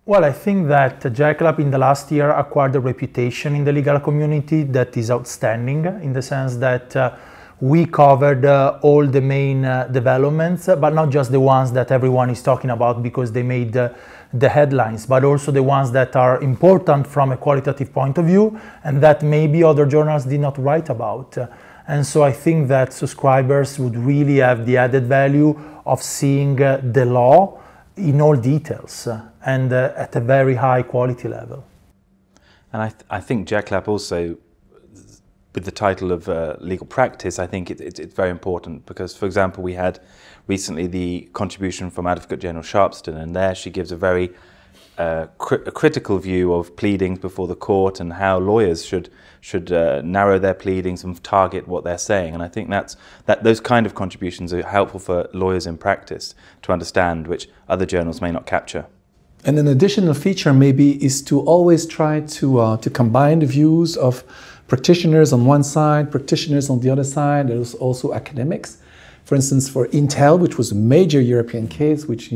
Well, I think that JECLAP in the last year acquired a reputation in the legal community that is outstanding, in the sense that we covered all the main developments, but not just the ones that everyone is talking about because they made the headlines, but also the ones that are important from a qualitative point of view and that maybe other journals did not write about. And so I think that subscribers would really have the added value of seeing the law in all details and at a very high quality level. And I think JECLAP also, with the title of legal practice, I think it's very important because, for example, we had recently the contribution from Advocate General Sharpston, and there she gives a very critical view of pleadings before the court and how lawyers should narrow their pleadings and target what they're saying. And I think that those kind of contributions are helpful for lawyers in practice to understand, which other journals may not capture. And an additional feature maybe is to always try to combine the views of practitioners on one side, practitioners on the other side. There's also academics. For instance, for Intel, which was a major European case, which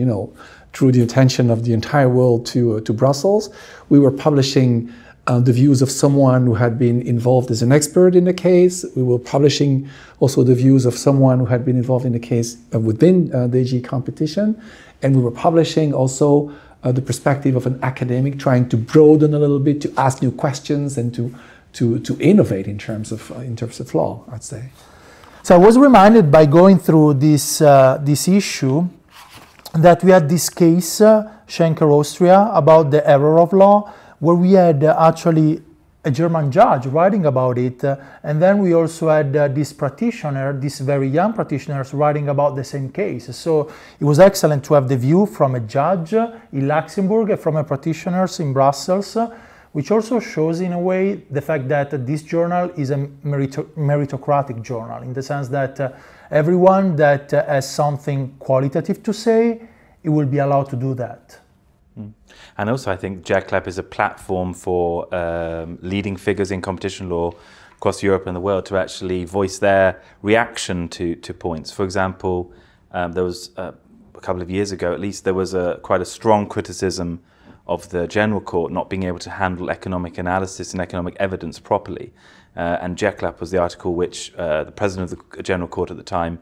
drew the attention of the entire world to Brussels, we were publishing the views of someone who had been involved as an expert in the case. We were publishing also the views of someone who had been involved in the case within the AG competition, and we were publishing also the perspective of an academic, trying to broaden a little bit, to ask new questions and to innovate in terms of law, I'd say. So I was reminded by going through this issue that we had this case, Schenker Austria, about the error of law, where we had actually a German judge writing about it, and then we also had this practitioner, this very young practitioners writing about the same case. So it was excellent to have the view from a judge in Luxembourg and from a practitioners in Brussels, which also shows in a way the fact that this journal is a meritocratic journal, in the sense that everyone that has something qualitative to say, it will be allowed to do that. And also I think JECLAP is a platform for leading figures in competition law across Europe and the world to actually voice their reaction to points. For example, there was a couple of years ago at least, there was quite a strong criticism of the General Court not being able to handle economic analysis and economic evidence properly. And JECLAP was the article which the President of the General Court at the time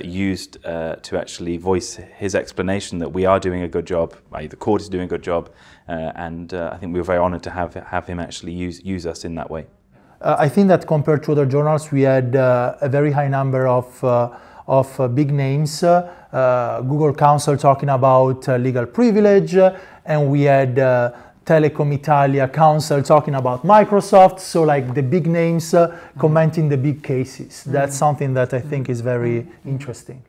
used to actually voice his explanation that we are doing a good job, the court is doing a good job, and I think we were very honoured to have him actually use us in that way. I think that compared to other journals, we had a very high number of big names, Google Counsel talking about legal privilege, and we had Telecom Italia Counsel talking about Microsoft, so like the big names commenting the big cases. That's something that I think is very interesting.